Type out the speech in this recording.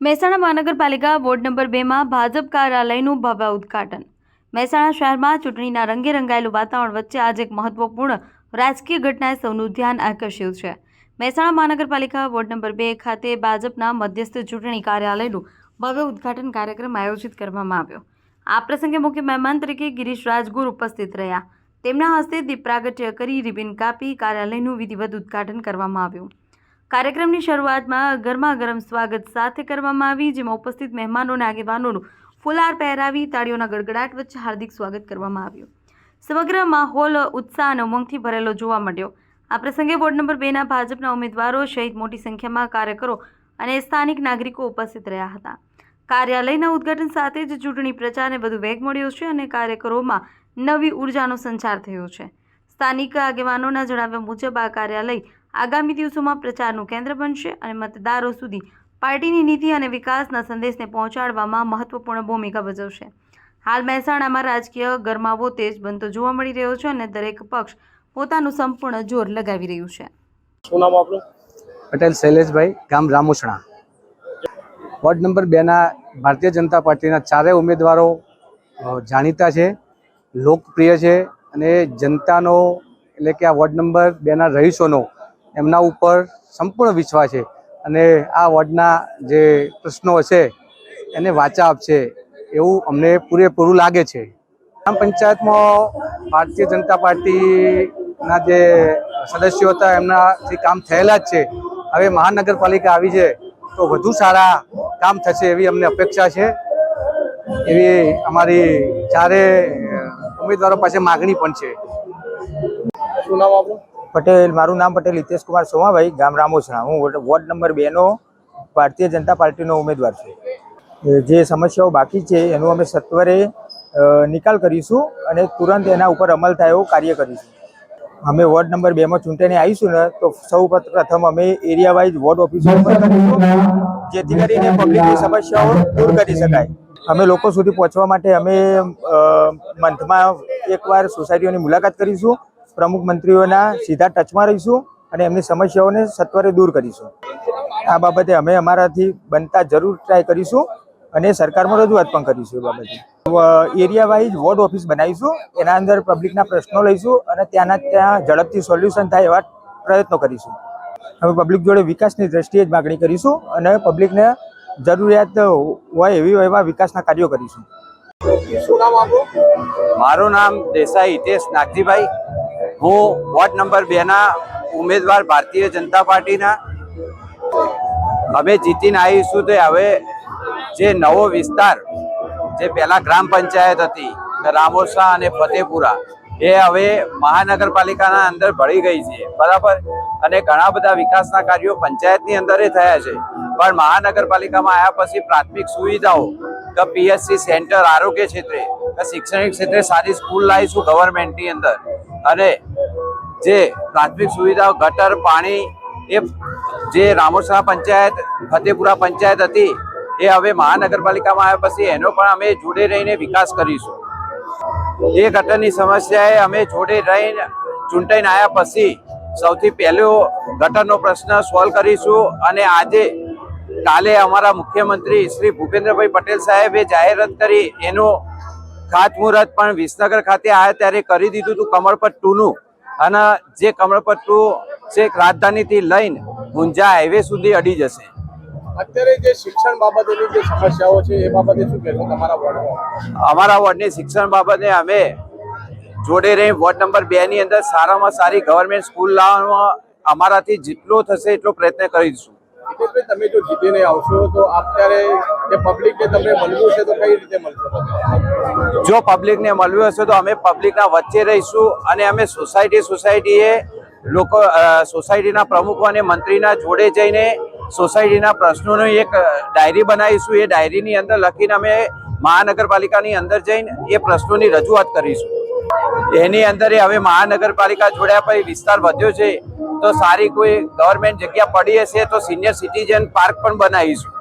મહેસાણા મહાનગરપાલિકા ward number 2 માં ભાજપ કાર્યાલયનું ભવ્ય ઉદ્ઘાટન। મહેસાણા શહેરમાં ચૂંટણીના રંગે રંગાયેલું વાતાવરણ વચ્ચે આજે એક મહત્વપૂર્ણ રાજકીય ઘટનાએ સૌનું ધ્યાન આકર્ષ્યું છે। મહેસાણા મહાનગરપાલિકા વોર્ડ નંબર 2 ખાતે ભાજપના મધ્યસ્થ ચૂંટણી કાર્યાલયનું ભવ્ય ઉદ્ઘાટન કાર્યક્રમ આયોજિત કરવામાં આવ્યો। આ પ્રસંગે મુખ્ય મહેમાન તરીકે ગિરીશ રાજગુર ઉપસ્થિત રહ્યા। તેમના હસ્તે દીપ પ્રાગટ્ય કરી રિબિન કાપી કાર્યાલયનું વિધિવત ઉદ્ઘાટન કરવામાં આવ્યું। કાર્યક્રમની શરૂઆતમાં ગરમાગરમ સ્વાગત સાથે કરવામાં આવી, જેમાં ઉપસ્થિત મહેમાનો અને આગેવાનોનું ફુલાર પહેરાવી તાળીઓના ગડગડાટ વચ્ચે હાર્દિક સ્વાગત કરવામાં આવ્યું। સમગ્ર માહોલ ઉત્સાહ અને ઉમંગથી ભરેલો જોવા મળ્યો। આ પ્રસંગે વોર્ડ નંબર 2ના ભાજપના ઉમેદવારો સહિત મોટી સંખ્યામાં કાર્યકરો અને સ્થાનિક નાગરિકો ઉપસ્થિત રહ્યા હતા। કાર્યાલયના ઉદ્ઘાટન સાથે જ ચૂંટણી પ્રચારને વધુ વેગ મળ્યો છે અને કાર્યકરોમાં નવી ઉર્જાનો સંચાર થયો છે। સ્થાનિક આગેવાનોના જણાવ્યા મુજબ આ કાર્યાલય આગામી દિવસોમાં પ્રચારનું કેન્દ્ર બનશે અને મતદારો સુધી પાર્ટીની નીતિ અને વિકાસના સંદેશને પહોંચાડવામાં મહત્વપૂર્ણ ભૂમિકા ભજવશે। હાલ મહેસાણામાં રાજકીય ગરમાવો તેજ બનતો જોવા મળી રહ્યો છે અને દરેક પક્ષ પોતાનું સંપૂર્ણ જોર લગાવી રહ્યું છે। શું નામ આપનું? પટેલ શૈલેષભાઈ, ગામ રામોસણા। વોર્ડ નંબર 2ના ભારતીય જનતા પાર્ટીના ચારેય ઉમેદવારો જાણીતા છે, લોકપ્રિય છે અને જનતાનો એટલે કે આ વોર્ડ નંબર 2ના રહીશોનો એમના ઉપર સંપૂર્ણ વિશ્વાસ છે અને આ વોર્ડના જે પ્રશ્નો હશે એને વાચા આપશે એવું અમને પૂરેપૂરું લાગે છે। ગ્રામ પંચાયતમાં ભારતીય જનતા પાર્ટીના જે સદસ્યો હતા એમનાથી કામ થયેલા જ છે। હવે મહાનગરપાલિકા આવી છે તો વધુ સારા કામ થશે એવી અમને અપેક્ષા છે, એવી અમારી ચારે ઉમેદવારો પાસે માગણી પણ છે। શું નામ આપનું? પટેલ, મારું નામ પટેલ હિતેશ કુમાર સોમાભાઈ, ગામ રામોસણા। હું વોર્ડ નંબર 2નો ભારતીય જનતા પાર્ટીનો ઉમેદવાર છું। જે સમસ્યાઓ બાકી છે એનો અમે સત્વરે નિકાલ કરીશું અને તુરંત એના ઉપર અમલ થાય એવું કાર્ય કરીશું। અમે વોર્ડ નંબર 2માં ચૂંટણી આવીશું ને તો સૌ પ્રથમ અમે એરિયા વાઇઝ વોર્ડ ઓફિસો કરીશું, જેથી કરીને પબ્લિકની સમસ્યાઓ દૂર કરી શકાય। અમે લોકો સુધી પહોંચવા માટે અમે મંથમાં એકવાર સોસાયટીઓની મુલાકાત કરીશું, પ્રમુખ મંત્રીઓના સીધા ટચમાં રહીશું અને એમની સમસ્યાઓને સત્વરે દૂર કરીશું। આ બાબતે અમે અમારાથી બનતા જરૂર ટ્રાય કરીશું અને સરકારમાં રજૂઆત પણ કરીશું। એ બાબતે એરિયા વાઇઝ વોર્ડ ઓફિસ બનાવીશું, એના અંદર પબ્લિકના પ્રશ્નો લઈશું અને ત્યાં ઝડપથી સોલ્યુશન થાય એવા પ્રયત્નો કરીશું। અમે પબ્લિક જોડે વિકાસની દ્રષ્ટિએ જ માગણી કરીશું અને પબ્લિકને જરૂરિયાત હોય એવા વિકાસના કાર્યો કરીશું। શું નામ આપનું? મારું નામ દેસાઈ હિતેશ નાગજીભાઈ। હું વોર્ડ નંબર 2ના ઉમેદવાર ભારતીય જનતા પાર્ટીના। અમે જીતીને આવીશું તો હવે જે નવો વિસ્તાર જે પહેલાં ગ્રામ પંચાયત હતી રામોસણા અને ફતેપુરા એ હવે મહાનગરપાલિકાના અંદર ભળી ગઈ છે, બરાબર। અને ઘણા બધા વિકાસના કાર્યો પંચાયતની અંદર થયા છે, પણ મહાનગરપાલિકામાં આવ્યા પછી પ્રાથમિક સુવિધાઓ કે પીએચસી સેન્ટર, આરોગ્ય ક્ષેત્રે કે શૈક્ષણિક ક્ષેત્રે સારી સ્કૂલ લાવીશું ગવર્મેન્ટની અંદર, અને જે પ્રાથમિક સુવિધાઓ ગટર, પાણી એ જે રામોસણા પંચાયત, ફતેપુરા પંચાયત હતી એ હવે મહાનગરપાલિકામાં આવ્યા પછી એનો પણ અમે જોડે રહીને વિકાસ કરીશું। એ ગટરની સમસ્યાએ અમે જોડે રહીને ચૂંટાઈને આવ્યા પછી સૌથી પહેલો ગટરનો પ્રશ્ન સોલ્વ કરીશું અને આજે કાલે અમારા મુખ્યમંત્રી શ્રી ભૂપેન્દ્રભાઈ પટેલ સાહેબે જાહેરાત કરી એનું ખાતમુહૂર્ત પણ વિસનગર ખાતે આવ્યા ત્યારે કરી દીધું હતું કમળપત 2નું, અને જે કમળપત 2 છેક રાજધાનીથી લઈને ગુંજા હાઈવે સુધી અડી જશે। અત્યારે જે શિક્ષણ બાબતેની જે સમસ્યાઓ છે એ બાબતે શું કહેશો તમારા વોર્ડમાં? અમારા વોર્ડની શિક્ષણ બાબતે અમે જોડે રહી વોર્ડ નંબર 2ની અંદર સારામાં સારી ગવર્મેન્ટ સ્કૂલ લાવવામાં અમારાથી જેટલો થશે એટલો પ્રયત્ન કરીશું। હિતેશભાઈ, તમે જો જીતીને આવશો તો અત્યારે જે પબ્લિકને તમને મળવું છે તો કઈ રીતે મળશો? જો પબ્લિકને મળવું હશે તો અમે પબ્લિકના વચ્ચે રહીશું અને અમે સોસાયટીએ લોકો સોસાયટીના પ્રમુખો અને મંત્રીના જોડે જઈને સોસાયટીના પ્રશ્નોની એક ડાયરી બનાવીશું। એ ડાયરીની અંદર લખીને અમે મહાનગરપાલિકાની અંદર જઈને એ પ્રશ્નોની રજૂઆત કરીશું। એની અંદર હવે મહાનગરપાલિકા જોડ્યા પછી વિસ્તાર વધ્યો છે તો સારી કોઈ ગવર્મેન્ટ જગ્યા પડી હશે તો સિનિયર સિટીઝન પાર્ક પણ બનાવીશું।